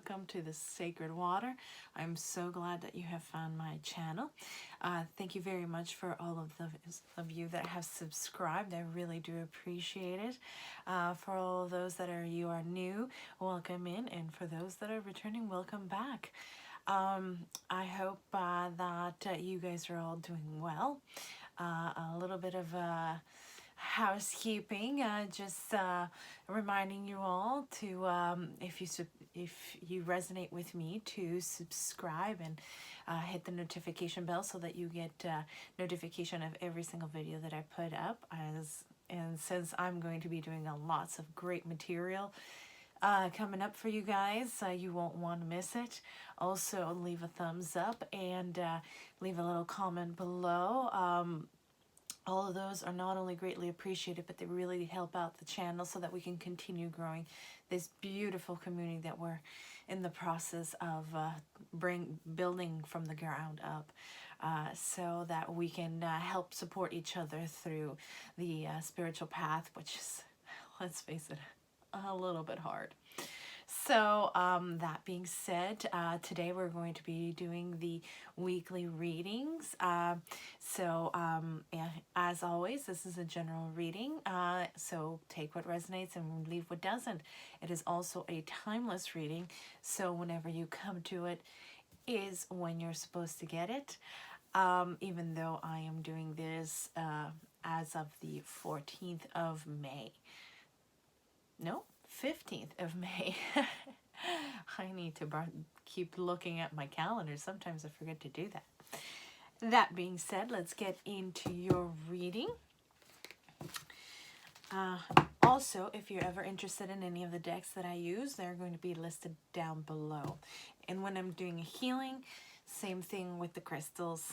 welcome to the sacred water. I'm so glad that you have found my channel. Thank you very much for all of those of you that have subscribed. I really do appreciate it. For all of those that you are new, welcome in, and for those that are returning, welcome back. I hope that you guys are all doing well. A little bit of housekeeping, just reminding you all to if you resonate with me, to subscribe and hit the notification bell so that you get notification of every single video that I put up. And since I'm going to be doing lots of great material coming up for you guys, you won't want to miss it. Also, leave a thumbs up and leave a little comment below. All of those are not only greatly appreciated, but they really help out the channel so that we can continue growing this beautiful community that we're in the process of building from the ground up, so that we can help support each other through the spiritual path, which is, let's face it, a little bit hard. So that being said, today we're going to be doing the weekly readings. As always, this is a general reading, so take what resonates and leave what doesn't. It is also a timeless reading, so whenever you come to it is when you're supposed to get it. Even though I am doing this as of the 14th of May. No, 15th of May. I need to keep looking at my calendar. Sometimes I forget to do that. That being said, let's get into your reading. Also, if you're ever interested in any of the decks that I use, they're going to be listed down below. And when I'm doing a healing, same thing with the crystals.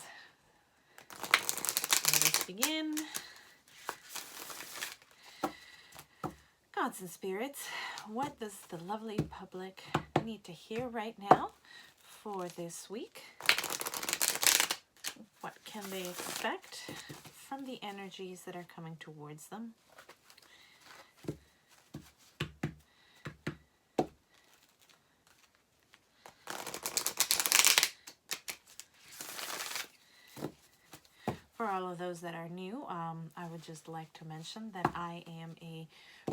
Let us begin. Gods and spirits, what does the lovely public need to hear right now for this week? What can they expect from the energies that are coming towards them? For all of those that are new, I would just like to mention that I am a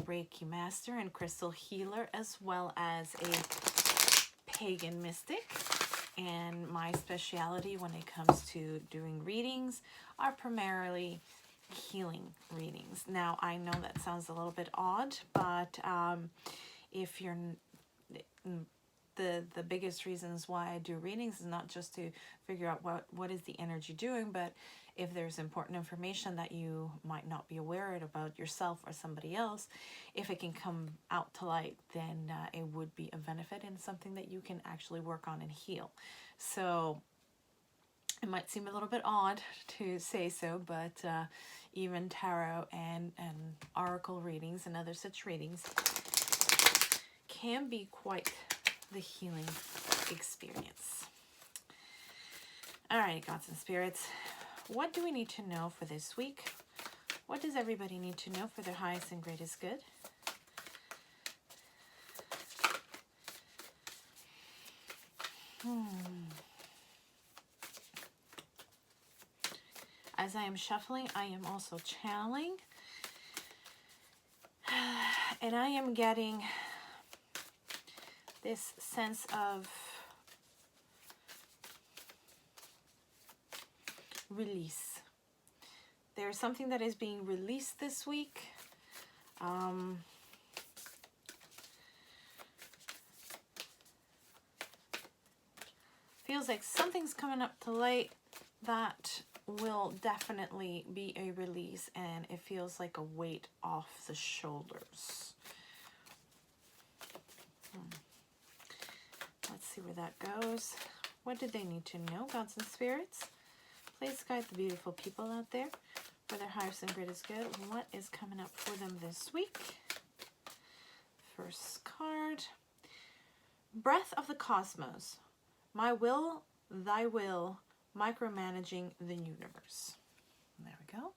Reiki master and crystal healer, as well as a pagan mystic. And my speciality when it comes to doing readings are primarily healing readings. Now, I know that sounds a little bit odd, but if you're the biggest reasons why I do readings is not just to figure out what is the energy doing, but if there's important information that you might not be aware of about yourself or somebody else, if it can come out to light, then it would be a benefit and something that you can actually work on and heal. So it might seem a little bit odd to say so, but even tarot and oracle readings and other such readings can be quite the healing experience. All right, gods and spirits, what do we need to know for this week? What does everybody need to know for their highest and greatest good? As I am shuffling, I am also channeling. And I am getting this sense of release. There's something that is being released this week. Feels like something's coming up to light that will definitely be a release, and it feels like a weight off the shoulders. Let's see where that goes. What do they need to know, gods and spirits? Please guide the beautiful people out there for their highest and greatest good. What is coming up for them this week? First card. Breath of the Cosmos. My will, thy will, micromanaging the universe. There we go.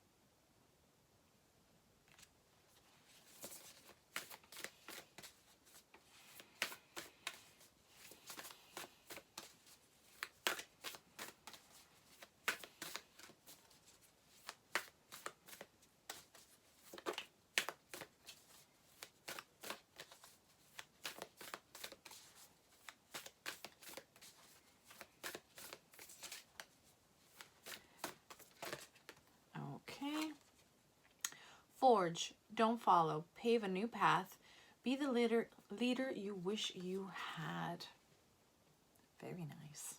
Forge, don't follow. Pave a new path. Be the leader you wish you had. Very nice.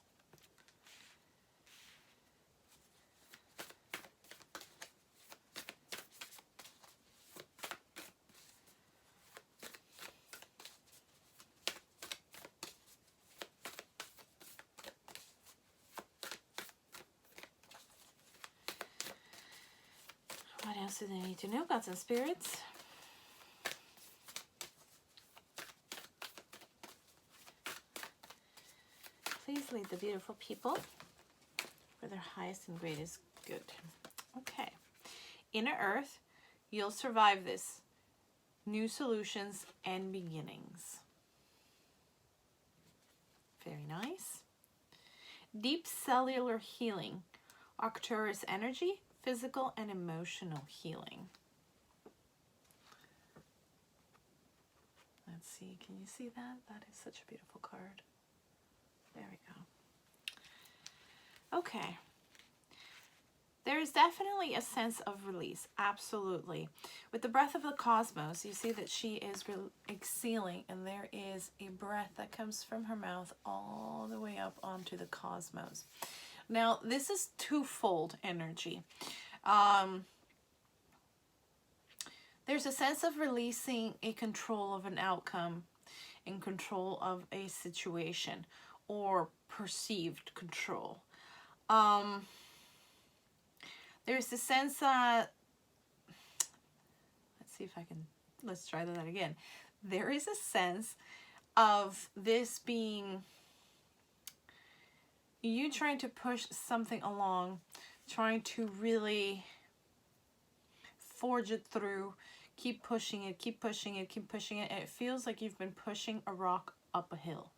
What else do they need to know, gods and spirits? Please lead the beautiful people for their highest and greatest good. Okay. Inner Earth, you'll survive this. New solutions and beginnings. Very nice. Deep cellular healing. Arcturus energy, physical and emotional healing. Let's see, can you see that? That is such a beautiful card. There we go. Okay. There is definitely a sense of release, absolutely. With the breath of the cosmos, you see that she is exhaling, and there is a breath that comes from her mouth all the way up onto the cosmos. Now, this is twofold energy. There's a sense of releasing a control of an outcome, in control of a situation, or perceived control. There's the sense that, let's try that again. There is a sense of this being you trying to push something along, trying to really forge it through, keep pushing it, keep pushing it, keep pushing it, and it feels like you've been pushing a rock up a hill.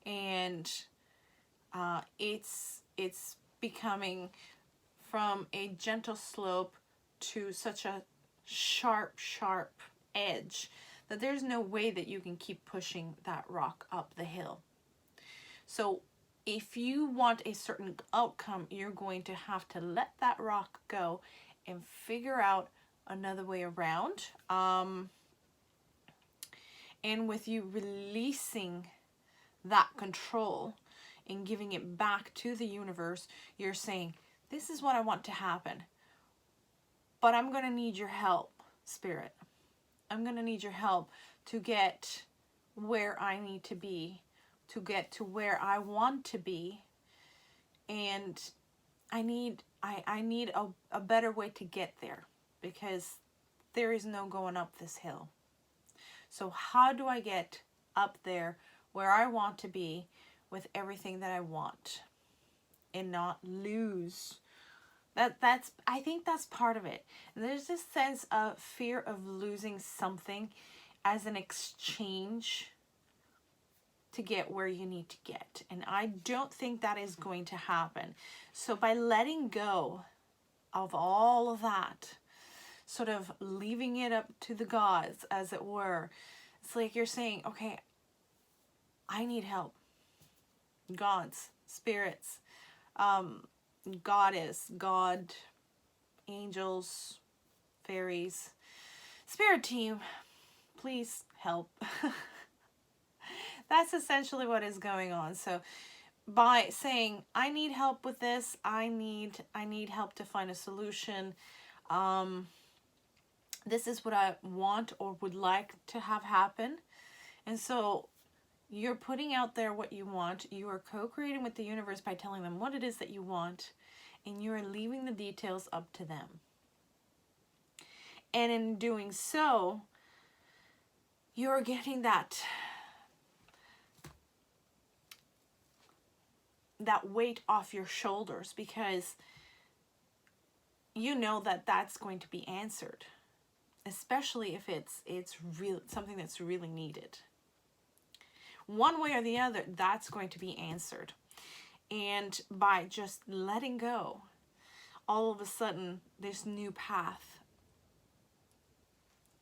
And it's becoming from a gentle slope to such a sharp edge that there's no way that you can keep pushing that rock up the hill. So if you want a certain outcome, you're going to have to let that rock go and figure out another way around. And with you releasing that control and giving it back to the universe, you're saying, this is what I want to happen, but I'm going to need your help, Spirit. I'm going to need your help to get where I need to be, to get to where I want to be. And I need a better way to get there, because there is no going up this hill. So how do I get up there where I want to be with everything that I want and not lose? I think that's part of it. And there's this sense of fear of losing something as an exchange to get where you need to get. And I don't think that is going to happen. So by letting go of all of that, sort of leaving it up to the gods, as it were, it's like you're saying, okay, I need help. Gods, spirits, goddess, God, angels, fairies, spirit team, please help. That's essentially what is going on. So by saying, I need help with this, I need help to find a solution, this is what I want or would like to have happen. And so you're putting out there what you want. You are co-creating with the universe by telling them what it is that you want, and you are leaving the details up to them. And in doing so, you're getting that weight off your shoulders, because you know that that's going to be answered, especially if it's real, something that's really needed. One way or the other, that's going to be answered. And by just letting go, all of a sudden, this new path,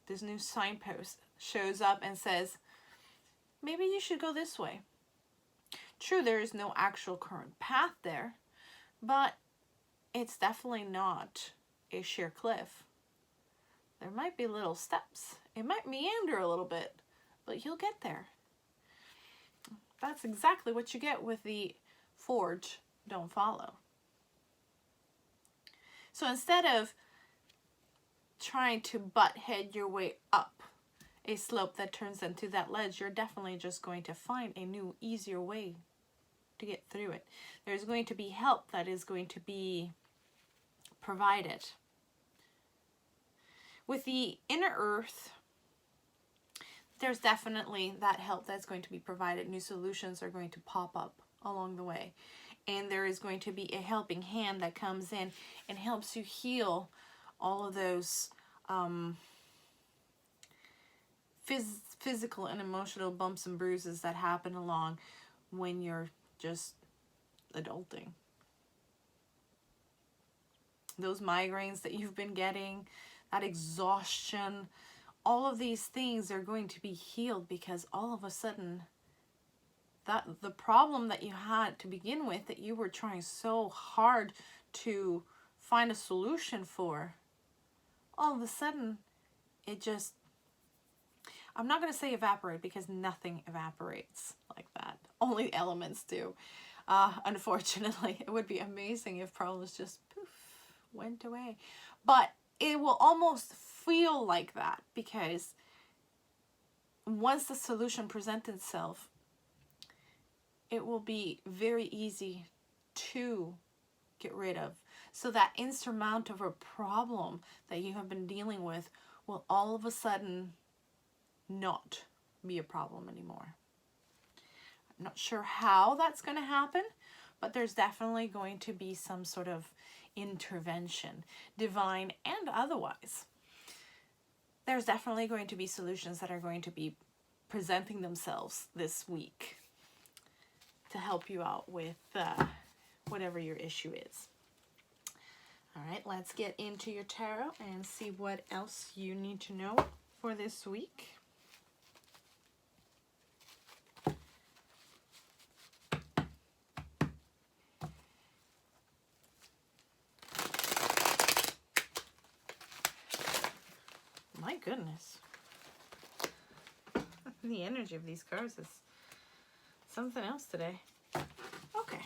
this new signpost shows up and says, maybe you should go this way. True, there is no actual current path there, but it's definitely not a sheer cliff. There might be little steps. It might meander a little bit, but you'll get there. That's exactly what you get with the forge, don't follow. So instead of trying to butt head your way up a slope that turns into that ledge, you're definitely just going to find a new, easier way to get through it. There's going to be help that is going to be provided. With the inner earth, there's definitely that help that's going to be provided. New solutions are going to pop up along the way. And there is going to be a helping hand that comes in and helps you heal all of those physical and emotional bumps and bruises that happen along when you're just adulting. Those migraines that you've been getting, that exhaustion, all of these things are going to be healed because all of a sudden that the problem that you had to begin with, that you were trying so hard to find a solution for, all of a sudden it just, I'm not going to say evaporate because nothing evaporates like that. Only elements do. Unfortunately, it would be amazing if problems just poof, went away. But it will almost feel like that because once the solution presents itself, it will be very easy to get rid of. So that insurmountable problem that you have been dealing with will all of a sudden not be a problem anymore. I'm not sure how that's going to happen, but there's definitely going to be some sort of intervention, divine and otherwise. There's definitely going to be solutions that are going to be presenting themselves this week to help you out with whatever your issue is. All right, let's get into your tarot and see what else you need to know for this week. My goodness. The energy of these cards is something else today. Okay.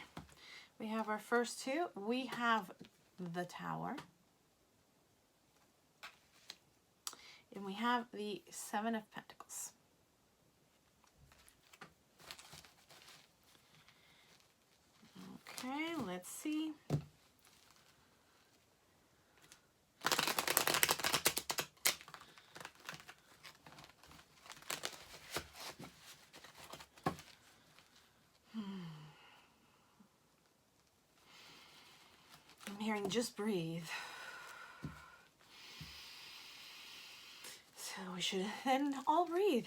We have our first two. We have the Tower. And we have the Seven of Pentacles. Okay, let's see. I'm hearing just breathe. So we should then all breathe.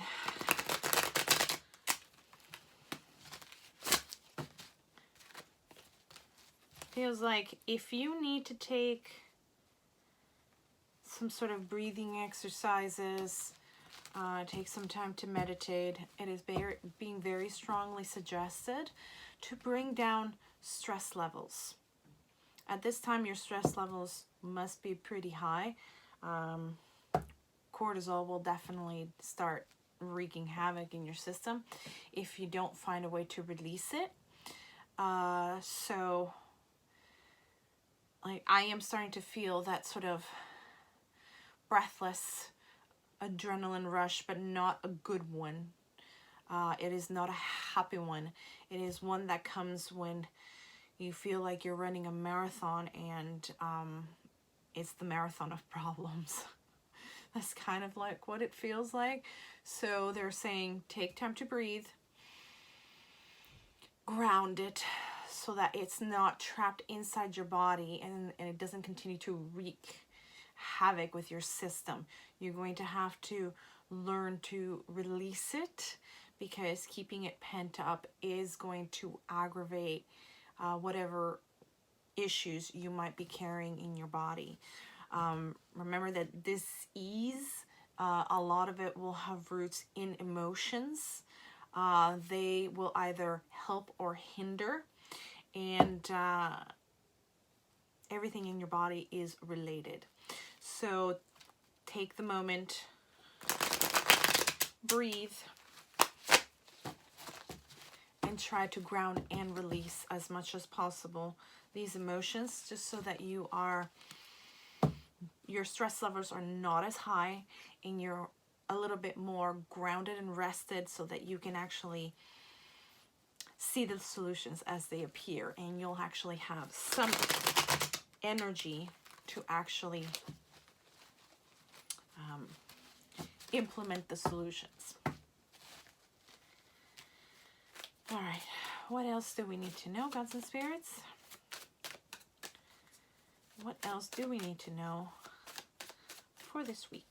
Feels like if you need to take some sort of breathing exercises, take some time to meditate, it is being very strongly suggested to bring down stress levels. At this time, your stress levels must be pretty high. Cortisol will definitely start wreaking havoc in your system if you don't find a way to release it. So, like, I am starting to feel that sort of breathless adrenaline rush, but not a good one. It is not a happy one. It is one that comes when you feel like you're running a marathon and it's the marathon of problems. That's kind of like what it feels like. So they're saying take time to breathe, ground it so that it's not trapped inside your body and it doesn't continue to wreak havoc with your system. You're going to have to learn to release it because keeping it pent up is going to aggravate whatever issues you might be carrying in your body. Remember that this ease, a lot of it will have roots in emotions. They will either help or hinder, and everything in your body is related. So take the moment, breathe, and try to ground and release as much as possible these emotions, just so that your stress levels are not as high and you're a little bit more grounded and rested, so that you can actually see the solutions as they appear, and you'll actually have some energy to actually implement the solutions. All right, what else do we need to know, gods and spirits? What else do we need to know for this week?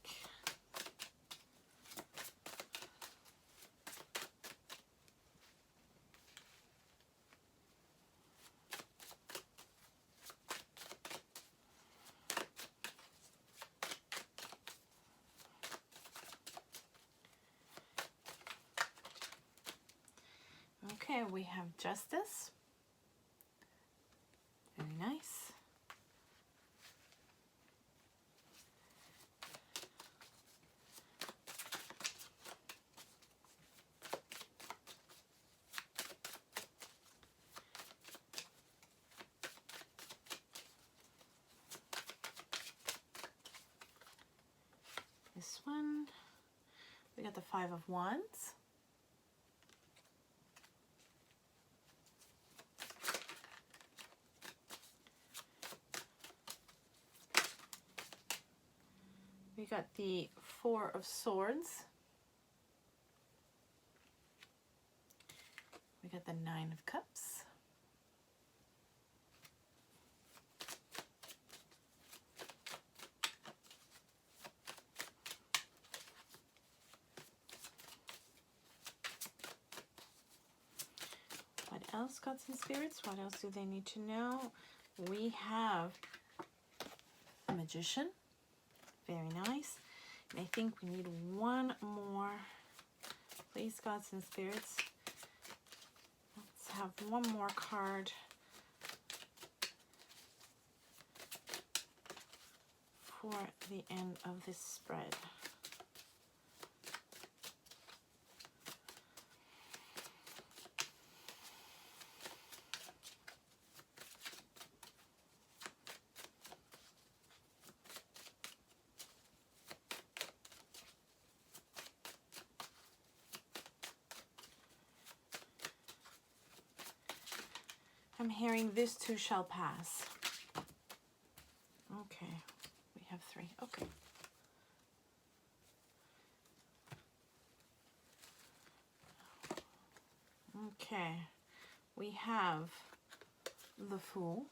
Okay, we have justice. Very nice. This one, we got the 5 of Wands. We got the 4 of Swords. We got the 9 of Cups. What else, gods and spirits? What else do they need to know? We have the Magician. Very nice. And I think we need one more. Please, gods and spirits. Let's have one more card for the end of this spread. I'm hearing this too shall pass. Okay, we have 3. Okay. Okay, we have the Fool.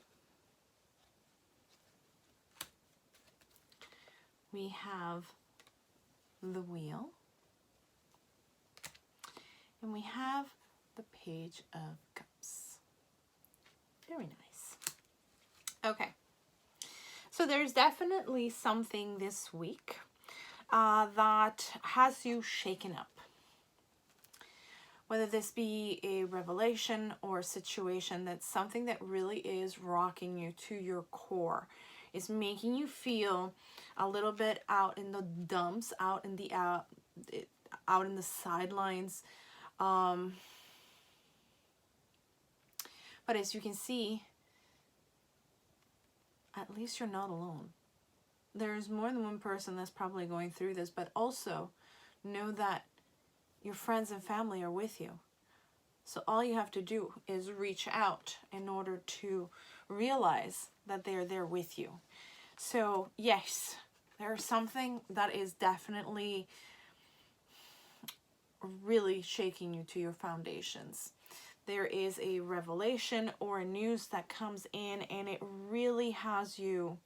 We have the Wheel. And we have the Page of Cups. Very nice. Okay, so there's definitely something this week that has you shaken up. Whether this be a revelation or a situation, that's something that really is rocking you to your core. Is making you feel a little bit out in the dumps, out in the sidelines. But as you can see, at least you're not alone. There's more than one person that's probably going through this, but also know that your friends and family are with you. So all you have to do is reach out in order to realize that they're there with you. So yes, there's something that is definitely really shaking you to your foundations. There is a revelation or a news that comes in, and it really has you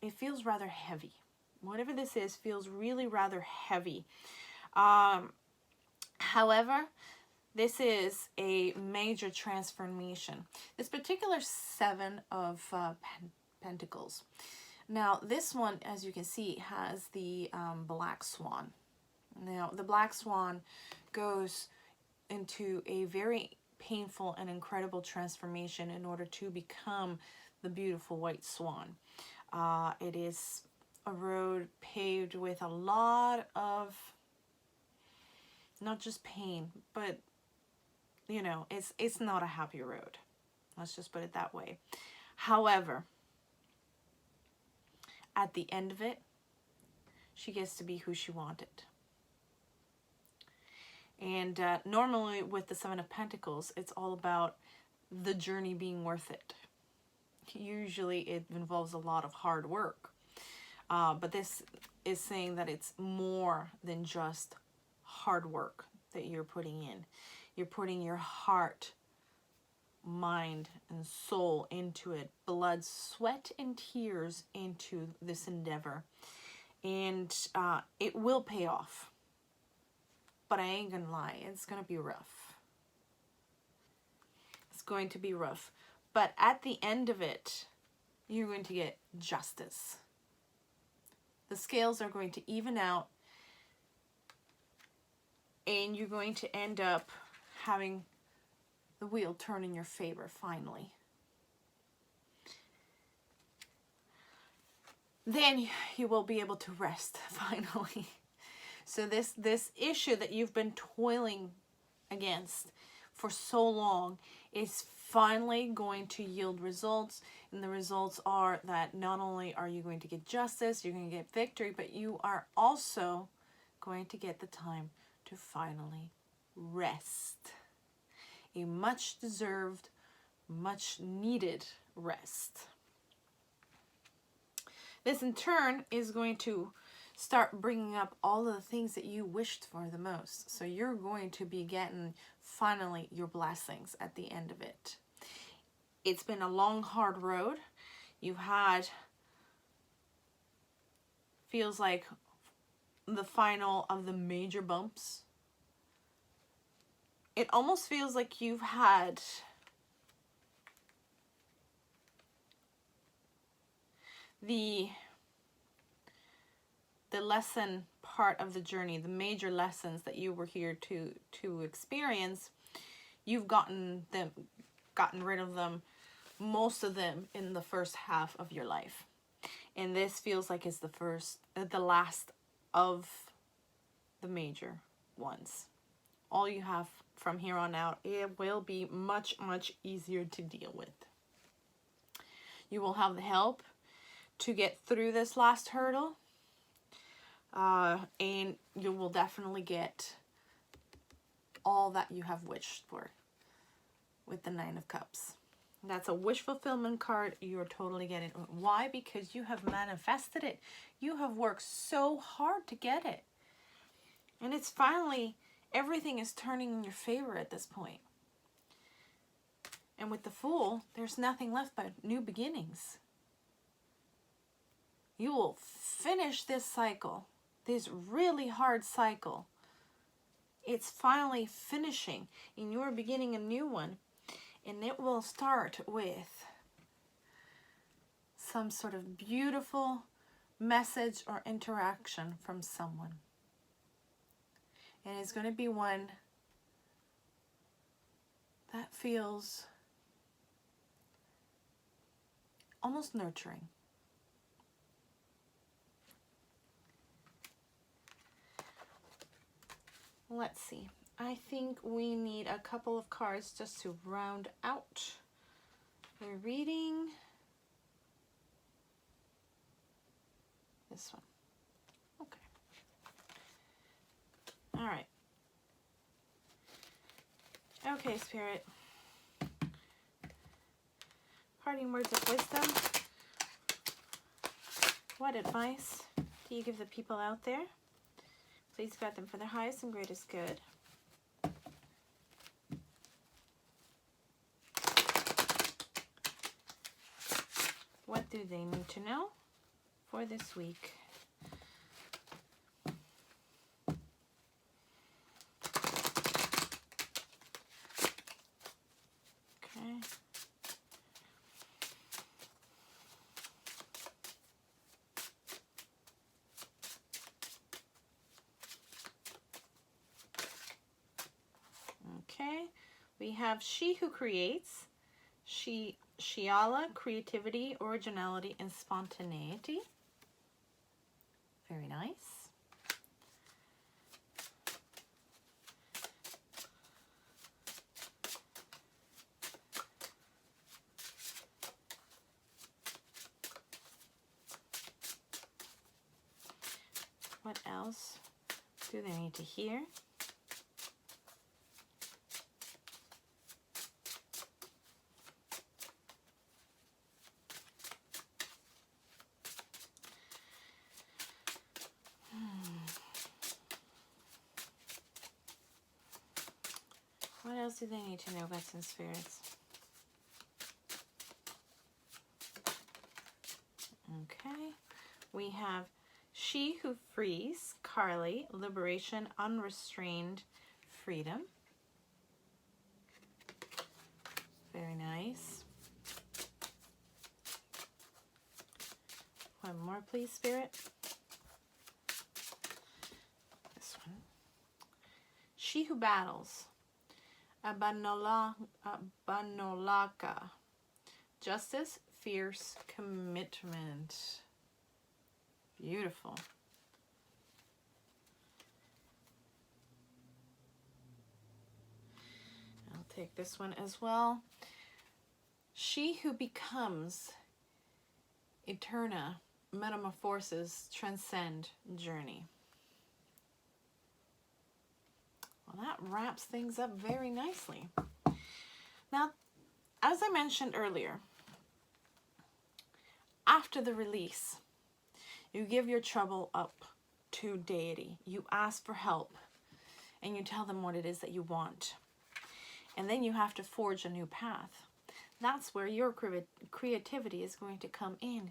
it feels rather heavy. Whatever this is feels really rather heavy. However, this is a major transformation. This particular 7 of Pentacles. Now, this one, as you can see, has the Black Swan. Now, the Black Swan goes into a very painful and incredible transformation in order to become the beautiful white swan. It is a road paved with a lot of, not just pain, but, you know, it's not a happy road. Let's just put it that way. However, at the end of it, she gets to be who she wanted. And normally with the Seven of Pentacles, it's all about the journey being worth it. Usually it involves a lot of hard work. But this is saying that it's more than just hard work that you're putting in. You're putting your heart, mind, and soul into it. Blood, sweat, and tears into this endeavor. And it will pay off. But I ain't gonna lie, it's gonna be rough. It's going to be rough. But at the end of it, you're going to get justice. The scales are going to even out. And you're going to end up having the wheel turn in your favor, finally. Then you will be able to rest, finally. So this issue that you've been toiling against for so long is finally going to yield results. And the results are that not only are you going to get justice, you're going to get victory, but you are also going to get the time to finally rest. A much deserved, much needed rest. This in turn is going to start bringing up all of the things that you wished for the most. So you're going to be getting finally your blessings at the end of it. It's been a long, hard road. You've had, feels like the final of the major bumps. It almost feels like you've had the lesson part of the journey, the major lessons that you were here to experience. You've gotten rid of them, most of them, in the first half of your life. And this feels like it's the last of the major ones. All you have from here on out, it will be much, much easier to deal with. You will have the help to get through this last hurdle. And you will definitely get all that you have wished for with the Nine of Cups. That's a wish fulfillment card. You're totally getting it. Why? Because you have manifested it. You have worked so hard to get it. And it's finally, everything is turning in your favor at this point. And with the Fool, there's nothing left but new beginnings. You will finish this cycle, this really hard cycle. It's finally finishing, and you're beginning a new one. And it will start with some sort of beautiful message or interaction from someone. And it's going to be one that feels almost nurturing. Let's see. I think we need a couple of cards just to round out the reading. This one. Okay. All right. Okay, Spirit. Parting words of wisdom. What advice do you give the people out there? Please guide them for their highest and greatest good. What do they need to know for this week? Okay. Okay, we We have she who creates, Shiala, creativity, originality, and spontaneity. Very nice. What else do they need to hear? What else do they need to know, guides and spirits? Okay, we have she who frees, Carly, liberation, unrestrained freedom. Very nice. One more, please, Spirit. This one. She who battles, Abanolaka. Justice, fierce commitment. Beautiful. I'll take this one as well. She who becomes, Eterna, metamorphoses, transcend, journey. Well, that wraps things up very nicely. Now, as I mentioned earlier, after the release, you give your trouble up to deity. You ask for help and you tell them what it is that you want. And then you have to forge a new path. That's where your creativity is going to come in.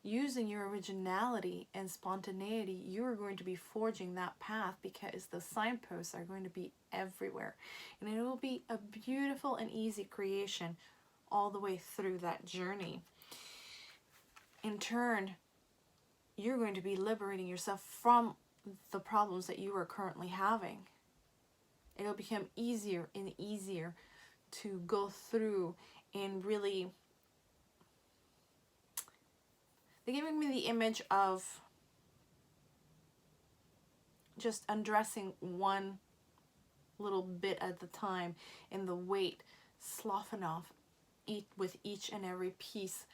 Using your originality and spontaneity, you're going to be forging that path because the signposts are going to be everywhere. And it will be a beautiful and easy creation all the way through that journey. In turn, you're going to be liberating yourself from the problems that you are currently having. It'll become easier and easier to go through and really... They're giving me the image of just undressing one little bit at the time and the weight sloughing off with each and every piece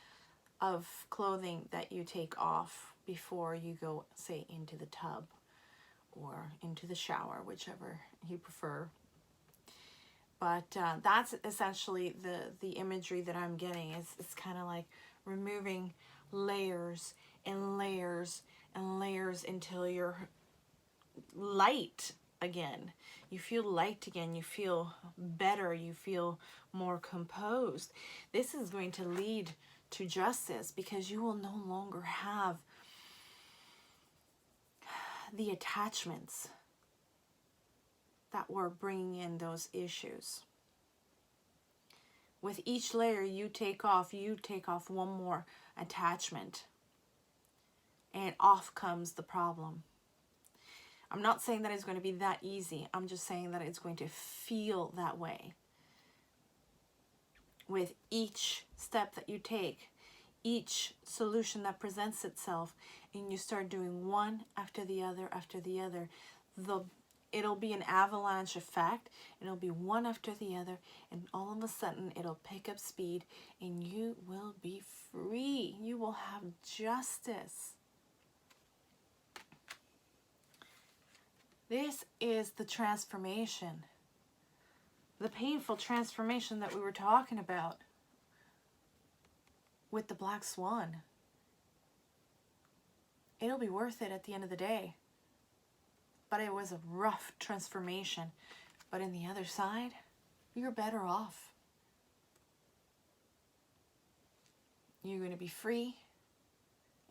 of clothing that you take off before you go, say, into the tub or into the shower, whichever you prefer. But that's essentially the imagery that I'm getting. It's kind of like removing layers and layers and layers until you're light again. You feel light again. You feel better. You feel more composed. This is going to lead to justice because you will no longer have the attachments that were bringing in those issues. With each layer you take off one more attachment, and off comes the problem. I'm not saying that it's going to be that easy. I'm just saying that it's going to feel that way. With each step that you take, each solution that presents itself, and you start doing one after the other, it'll be an avalanche effect. It'll be one after the other, and all of a sudden it'll pick up speed and you will be free. You will have justice. This is the transformation, the painful transformation that we were talking about with the Black Swan. It'll be worth it at the end of the day. But it was a rough transformation. But in the other side, you're better off. You're going to be free,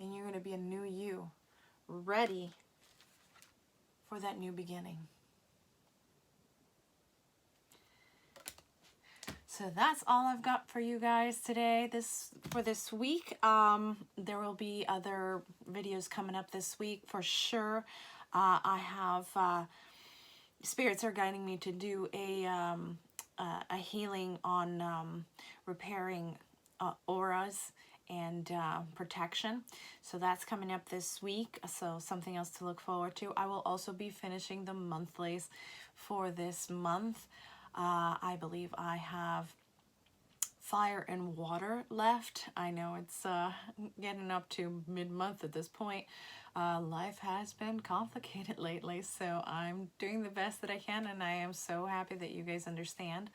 and you're going to be a new you, ready for that new beginning. So that's all I've got for you guys today. For this week, there will be other videos coming up this week for sure. I have spirits are guiding me to do a healing on repairing auras and protection. So that's coming up this week. So something else to look forward to. I will also be finishing the monthlies for this month. I believe I have fire and water left. I know it's getting up to mid-month at this point. Life has been complicated lately, so I'm doing the best that I can, and I am so happy that you guys understand.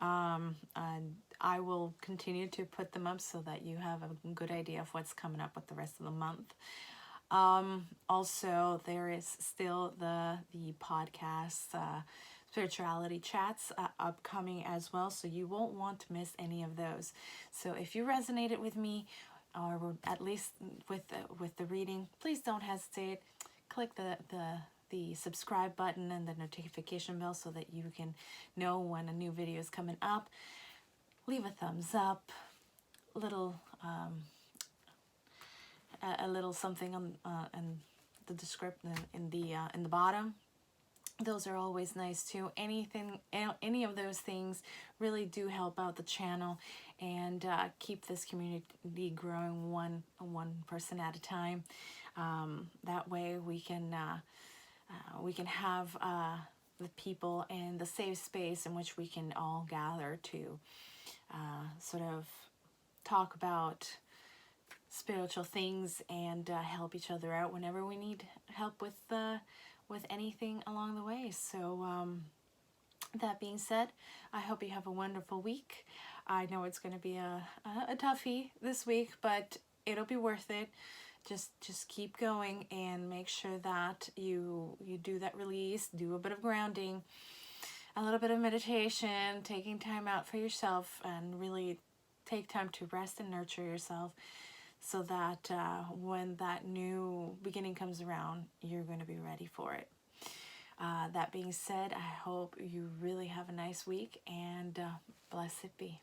And I will continue to put them up so that you have a good idea of what's coming up with the rest of the month. Also, there is still the podcast spirituality chats upcoming as well, so you won't want to miss any of those. So if you resonated with me, or at least with the reading, please don't hesitate. Click the subscribe button and the notification bell so that you can know when a new video is coming up. Leave a thumbs up, little a little something on in the description in the bottom. Those are always nice too. Any of those things really do help out the channel and keep this community growing one person at a time. That way we can have the people in the safe space in which we can all gather to sort of talk about spiritual things and help each other out whenever we need help with anything along the way. So that being said, I hope you have a wonderful week. I know it's going to be a toughie this week, but it'll be worth it. Just keep going and make sure that you do that release, do a bit of grounding, a little bit of meditation, taking time out for yourself, and really take time to rest and nurture yourself so that when that new beginning comes around, you're going to be ready for it. That being said, I hope you really have a nice week, and blessed be.